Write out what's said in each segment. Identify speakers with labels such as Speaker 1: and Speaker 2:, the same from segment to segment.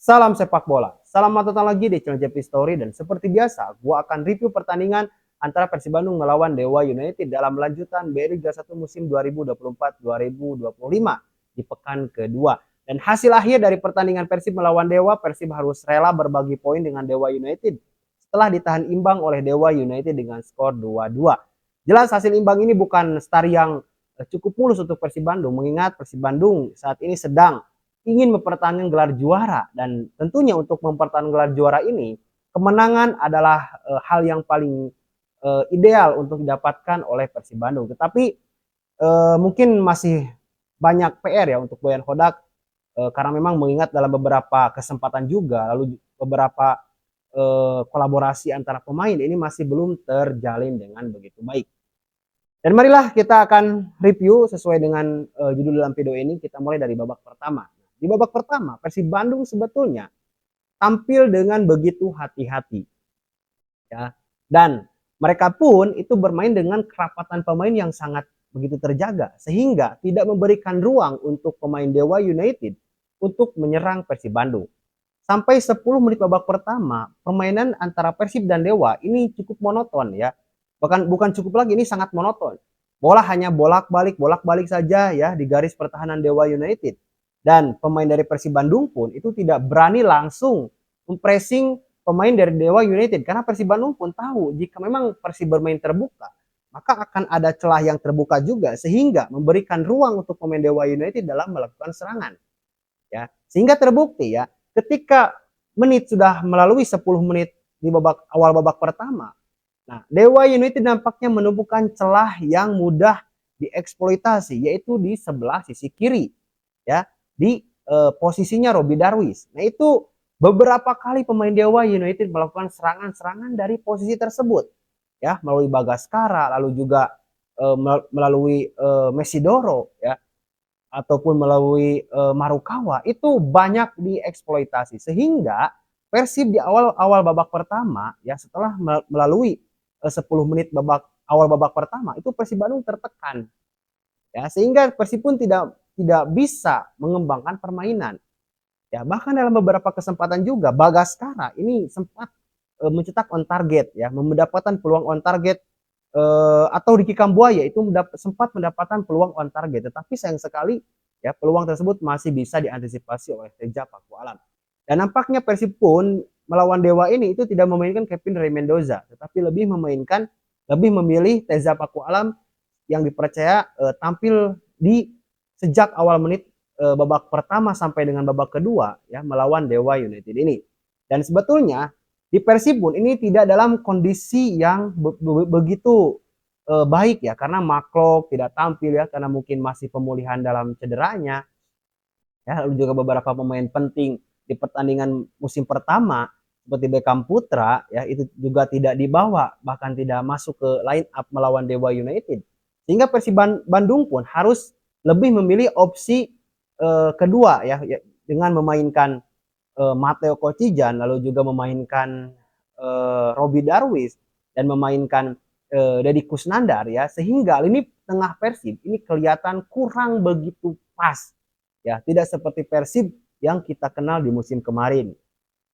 Speaker 1: Salam sepak bola. Selamat datang lagi di channel JP Story dan seperti biasa, gua akan review pertandingan antara Persib Bandung melawan Dewa United dalam lanjutan B Liga 1 musim 2024-2025 di pekan kedua. Dan hasil akhir dari pertandingan Persib melawan Dewa, Persib harus rela berbagi poin dengan Dewa United setelah ditahan imbang oleh Dewa United dengan skor 2-2. Jelas hasil imbang ini bukan start yang cukup mulus untuk Persib Bandung, mengingat Persib Bandung saat ini sedang ingin mempertahankan gelar juara, dan tentunya untuk mempertahankan gelar juara ini kemenangan adalah hal yang paling ideal untuk didapatkan oleh Persib Bandung. Tetapi mungkin masih banyak PR ya untuk Boyan Hodak, karena memang mengingat dalam beberapa kesempatan juga lalu beberapa kolaborasi antara pemain ini masih belum terjalin dengan begitu baik. Dan marilah kita akan review sesuai dengan judul dalam video ini. Kita mulai dari babak pertama. Di babak pertama, Persib Bandung sebetulnya tampil dengan begitu hati-hati, ya. Dan mereka pun itu bermain dengan kerapatan pemain yang sangat begitu terjaga, sehingga tidak memberikan ruang untuk pemain Dewa United untuk menyerang Persib Bandung. Sampai 10 menit babak pertama, permainan antara Persib dan Dewa ini cukup monoton ya. Bahkan bukan cukup lagi, ini sangat monoton. Bola hanya bolak-balik saja ya di garis pertahanan Dewa United. Dan pemain dari Persib Bandung pun itu tidak berani langsung mempressing pemain dari Dewa United, karena Persib Bandung pun tahu jika memang Persib bermain terbuka, maka akan ada celah yang terbuka juga, sehingga memberikan ruang untuk pemain Dewa United dalam melakukan serangan. Ya, sehingga terbukti ya, ketika menit sudah melalui 10 menit di awal babak pertama, nah Dewa United nampaknya menumpukan celah yang mudah dieksploitasi, yaitu di sebelah sisi kiri ya, di posisinya Robby Darwish. Nah itu beberapa kali pemain Dewa United melakukan serangan-serangan dari posisi tersebut ya, melalui Bagaskara, lalu juga melalui Mesidoro ya, ataupun melalui Marukawa, itu banyak dieksploitasi, sehingga Persib di awal babak pertama ya, setelah melalui 10 menit awal babak pertama itu Persib Bandung tertekan ya, sehingga Persib pun tidak bisa mengembangkan permainan ya. Bahkan dalam beberapa kesempatan juga Bagaskara ini sempat mencetak on target ya, mendapatkan peluang on target, atau Ricky Kambuaya itu sempat mendapatkan peluang on target, tetapi sayang sekali ya peluang tersebut masih bisa diantisipasi oleh Teja Paku Alam. Dan nampaknya Persib pun melawan Dewa ini itu tidak memainkan Kevin Rey Mendoza, tetapi lebih memilih Teza Paku Alam yang dipercaya tampil di sejak awal menit babak pertama sampai dengan babak kedua ya, melawan Dewa United ini. Dan sebetulnya di Persib pun ini tidak dalam kondisi yang begitu baik ya, karena Maklok tidak tampil ya, karena mungkin masih pemulihan dalam cederanya ya, lalu juga beberapa pemain penting di pertandingan musim pertama seperti Beckham Putra ya, itu juga tidak dibawa, bahkan tidak masuk ke line up melawan Dewa United, sehingga Persib Bandung pun harus lebih memilih opsi kedua ya, dengan memainkan Matteo Kocijan, lalu juga memainkan Robby Darwish dan memainkan Deddy Kusnandar ya, sehingga ini tengah Persib ini kelihatan kurang begitu pas ya, tidak seperti Persib yang kita kenal di musim kemarin,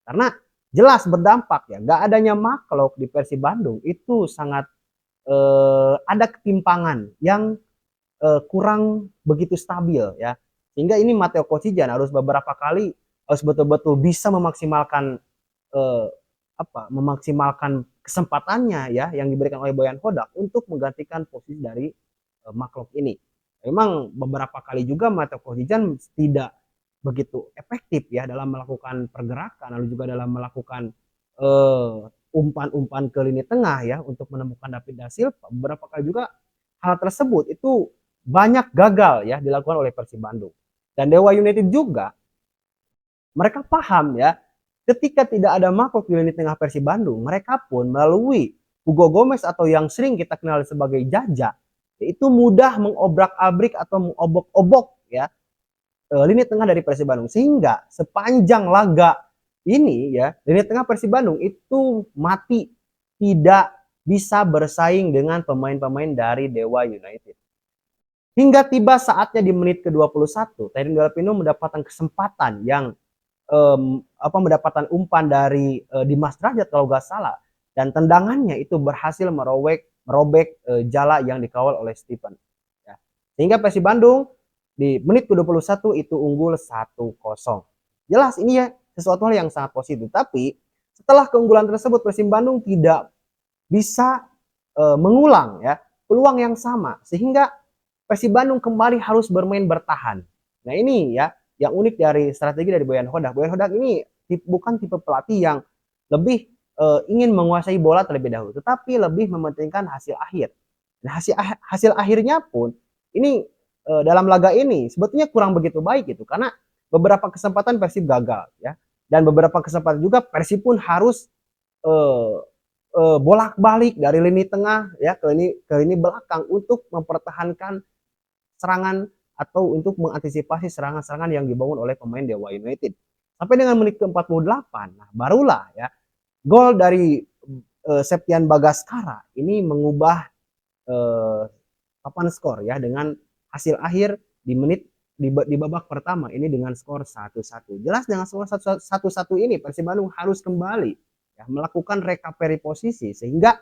Speaker 1: karena jelas berdampak ya, nggak adanya Maklok di Persib Bandung itu sangat ada ketimpangan yang kurang begitu stabil ya, sehingga ini Matteo Kocijan harus beberapa kali harus betul-betul bisa memaksimalkan memaksimalkan kesempatannya ya yang diberikan oleh Boyan Hodak untuk menggantikan posisi dari Maklok ini. Memang beberapa kali juga Matteo Kocijan tidak begitu efektif ya dalam melakukan pergerakan, lalu juga dalam melakukan umpan-umpan ke lini tengah ya untuk menemukan David da Silva. Beberapa kali juga hal tersebut itu banyak gagal ya dilakukan oleh Persib Bandung. Dan Dewa United juga mereka paham ya, ketika tidak ada Maklok di lini tengah Persib Bandung, mereka pun melalui Hugo Gomez atau yang sering kita kenal sebagai Jaja, itu mudah mengobrak-abrik atau mengobok-obok ya lini tengah dari Persib Bandung, sehingga sepanjang laga ini ya, lini tengah Persib Bandung itu mati, tidak bisa bersaing dengan pemain-pemain dari Dewa United. Hingga tiba saatnya di menit ke-21, Tyrone Delpino mendapatkan kesempatan yang mendapatkan umpan dari Dimas Derajat kalau nggak salah, dan tendangannya itu berhasil merobek jala yang dikawal oleh Stephen. Ya. Sehingga Persib Bandung di menit ke-21 itu unggul 1-0. Jelas ini ya sesuatu hal yang sangat positif. Tapi setelah keunggulan tersebut Persib Bandung tidak bisa mengulang ya peluang yang sama, sehingga Persib Bandung kembali harus bermain bertahan. Nah ini ya yang unik dari strategi dari Boyan Hodak. Boyan Hodak ini bukan tipe pelatih yang lebih ingin menguasai bola terlebih dahulu, tetapi lebih mementingkan hasil akhir. Nah hasil akhirnya pun ini dalam laga ini sebetulnya kurang begitu baik gitu, karena beberapa kesempatan Persib gagal ya, dan beberapa kesempatan juga Persib pun harus uh, bolak-balik dari lini tengah ya ke lini belakang untuk mempertahankan serangan atau untuk mengantisipasi serangan-serangan yang dibangun oleh pemain Dewa United. Sampai dengan menit ke-48, nah barulah ya gol dari Septian Bagaskara ini mengubah papan skor ya dengan hasil akhir di menit di babak pertama ini dengan skor 1-1. Jelas dengan skor 1-1 ini Persib Bandung harus kembali ya melakukan recovery posisi sehingga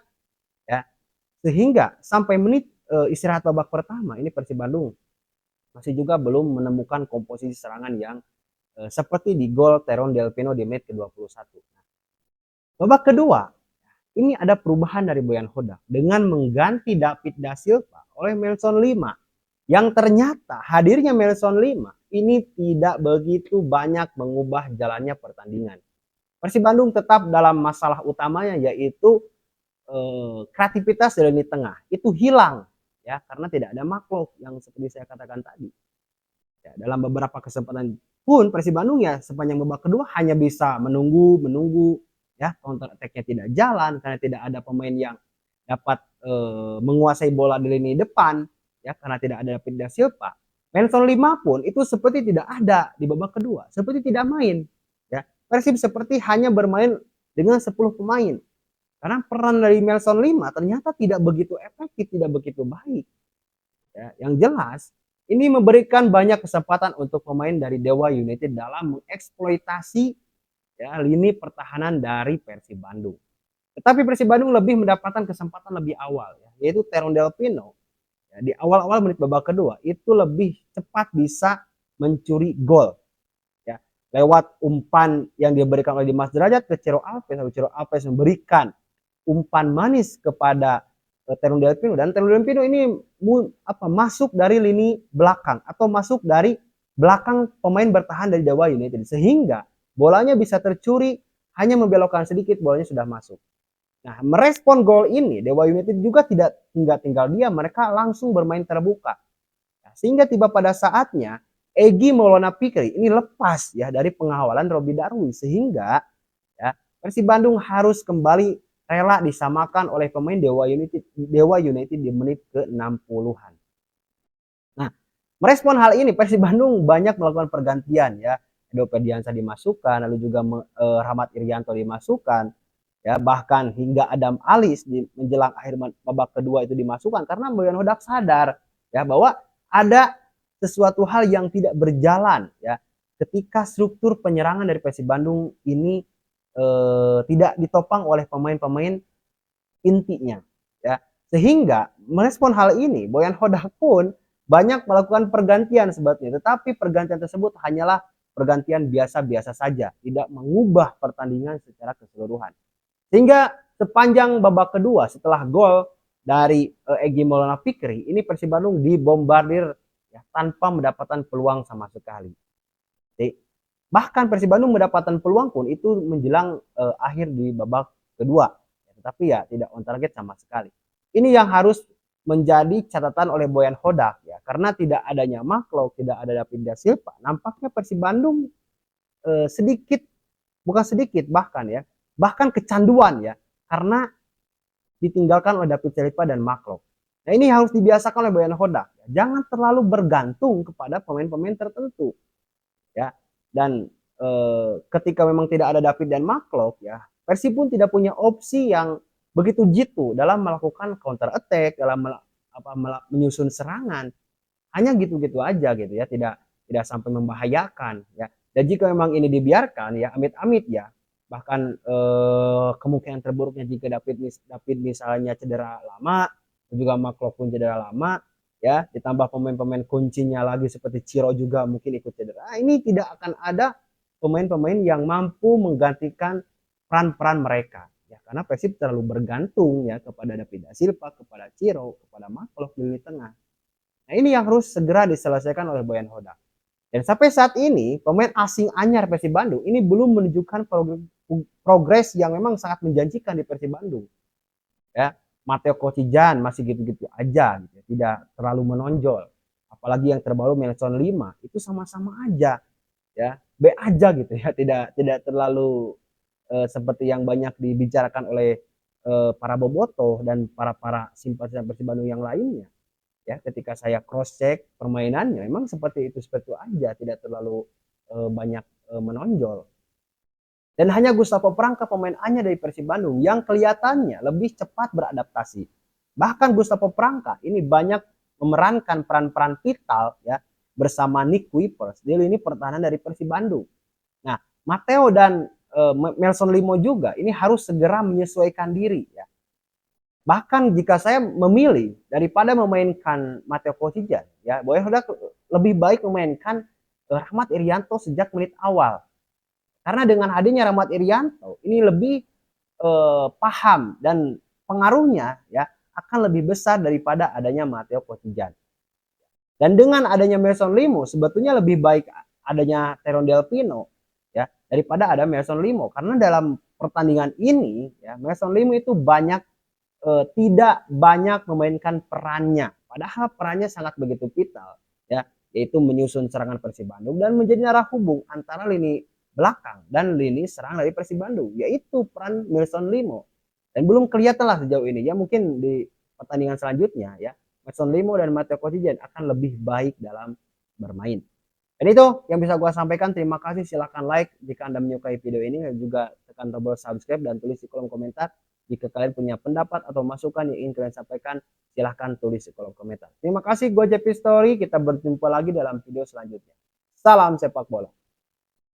Speaker 1: ya sampai menit istirahat babak pertama ini Persib Bandung masih juga belum menemukan komposisi serangan yang seperti di gol Teron Delpino di menit ke-21. Babak kedua, ini ada perubahan dari Boyan Hodak dengan mengganti David Da Silva oleh Melson Lima. Yang ternyata hadirnya Melson Lima ini tidak begitu banyak mengubah jalannya pertandingan. Persib Bandung tetap dalam masalah utamanya yaitu kreativitas dari lini tengah itu hilang ya karena tidak ada Maklok yang seperti saya katakan tadi. Ya, dalam beberapa kesempatan pun Persib Bandung ya sepanjang babak kedua hanya bisa menunggu ya counter attack-nya tidak jalan karena tidak ada pemain yang dapat menguasai bola di lini depan ya karena tidak ada David Da Silva. Nelson Lima pun itu seperti tidak ada di babak kedua, seperti tidak main ya. Persib seperti hanya bermain dengan 10 pemain. Karena peran dari Nelson Lima ternyata tidak begitu efektif, tidak begitu baik. Ya, yang jelas ini memberikan banyak kesempatan untuk pemain dari Dewa United dalam mengeksploitasi ya lini pertahanan dari Persib Bandung. Tetapi Persib Bandung lebih mendapatkan kesempatan lebih awal ya, yaitu Teron Delpino. Ya, di awal-awal menit babak kedua itu lebih cepat bisa mencuri gol ya lewat umpan yang diberikan oleh Dimas Derajat ke Ciro Alves. Ciro Alves memberikan umpan manis kepada Teron Delpino, dan Teron Delpino ini masuk dari lini belakang atau masuk dari belakang pemain bertahan dari Dewa United sehingga bolanya bisa tercuri, hanya membelokkan sedikit bolanya sudah masuk. Nah, merespon gol ini Dewa United juga tidak tinggal diam, mereka langsung bermain terbuka. Nah, sehingga tiba pada saatnya Egy Maulana Fikri ini lepas ya dari pengawalan Robi Darwi sehingga ya Persib Bandung harus kembali rela disamakan oleh pemain Dewa United di menit ke-60-an. Nah, merespon hal ini Persib Bandung banyak melakukan pergantian ya. Edo Pediansa dimasukkan, lalu juga Rahmat Irianto dimasukkan, ya bahkan hingga Adam Alis di menjelang akhir babak kedua itu dimasukkan karena Boyan Hodak sadar ya bahwa ada sesuatu hal yang tidak berjalan ya ketika struktur penyerangan dari Persib Bandung ini tidak ditopang oleh pemain-pemain intinya ya sehingga merespon hal ini Boyan Hodak pun banyak melakukan pergantian sebetulnya, tetapi pergantian tersebut hanyalah pergantian biasa-biasa saja, tidak mengubah pertandingan secara keseluruhan. Sehingga sepanjang babak kedua setelah gol dari Egy Maulana Fikri, ini Persib Bandung dibombardir ya, tanpa mendapatkan peluang sama sekali. Jadi, bahkan Persib Bandung mendapatkan peluang pun itu menjelang akhir di babak kedua, ya, tetapi ya tidak on target sama sekali. Ini yang harus menjadi catatan oleh Boyan Hodak ya, karena tidak adanya Maklok, tidak ada David Da Silva, nampaknya Persib Bandung sedikit, bukan sedikit bahkan kecanduan ya, karena ditinggalkan oleh David Silva dan Maklok. Nah ini harus dibiasakan oleh Boyan Hodak, ya. Jangan terlalu bergantung kepada pemain-pemain tertentu ya, dan ketika memang tidak ada David dan Maklok ya, Persib pun tidak punya opsi yang begitu jitu dalam melakukan counter attack, dalam menyusun serangan. Hanya gitu-gitu aja gitu ya, tidak sampai membahayakan ya. Dan jika memang ini dibiarkan ya amit-amit ya, bahkan kemungkinan terburuknya jika David misalnya cedera lama, juga McLaughlin pun cedera lama, ya ditambah pemain-pemain kuncinya lagi seperti Ciro juga mungkin ikut cedera. Nah, ini tidak akan ada pemain-pemain yang mampu menggantikan peran-peran mereka. Ya, karena Persib terlalu bergantung ya kepada David da Silva, kepada Ciro, kepada McLaughlin di tengah. Nah, ini yang harus segera diselesaikan oleh Boyan Hodak. Dan sampai saat ini pemain asing anyar Persib Bandung ini belum menunjukkan progres yang memang sangat menjanjikan di Persib Bandung. Ya, Mateo Kocijan masih gitu-gitu aja, gitu. Tidak terlalu menonjol. Apalagi yang terbaru Nelson Lima itu sama-sama aja, ya B aja gitu ya, tidak terlalu seperti yang banyak dibicarakan oleh para bobotoh dan para simpatisan Persib Bandung yang lainnya. Ya, ketika saya cross check permainannya memang seperti itu aja, tidak terlalu banyak menonjol. Dan hanya Gustavo Prangka pemain anyar dari Persib Bandung yang kelihatannya lebih cepat beradaptasi. Bahkan Gustavo Prangka ini banyak memerankan peran-peran vital ya bersama Nick Kuipers di lini pertahanan dari Persib Bandung. Nah, Matteo dan Nelson Limo juga ini harus segera menyesuaikan diri ya. Bahkan jika saya memilih daripada memainkan Mateo Kocijan, ya Boy Hodak lebih baik memainkan Rahmat Irianto sejak menit awal. Karena dengan hadirnya Rahmat Irianto ini lebih paham dan pengaruhnya ya akan lebih besar daripada adanya Mateo Kocijan. Dan dengan adanya Mason Limo sebetulnya lebih baik adanya Teron Delpino ya daripada ada Mason Limo, karena dalam pertandingan ini ya Mason Limo itu banyak tidak banyak memainkan perannya, padahal perannya sangat begitu vital ya, yaitu menyusun serangan Persib Bandung dan menjadi arah hubung antara lini belakang dan lini serang dari Persib Bandung, yaitu peran Nelson Limo. Dan belum kelihatan lah sejauh ini ya, mungkin di pertandingan selanjutnya ya Nelson Limo dan Mateo Kocijan akan lebih baik dalam bermain. Dan itu yang bisa gue sampaikan. Terima kasih. Silahkan like jika Anda menyukai video ini, dan juga tekan tombol subscribe dan tulis di kolom komentar. Jika kalian punya pendapat atau masukan yang ingin kalian sampaikan, silahkan tulis di kolom komentar. Terima kasih. Gue JP Story. Kita berjumpa lagi dalam video selanjutnya. Salam sepak bola.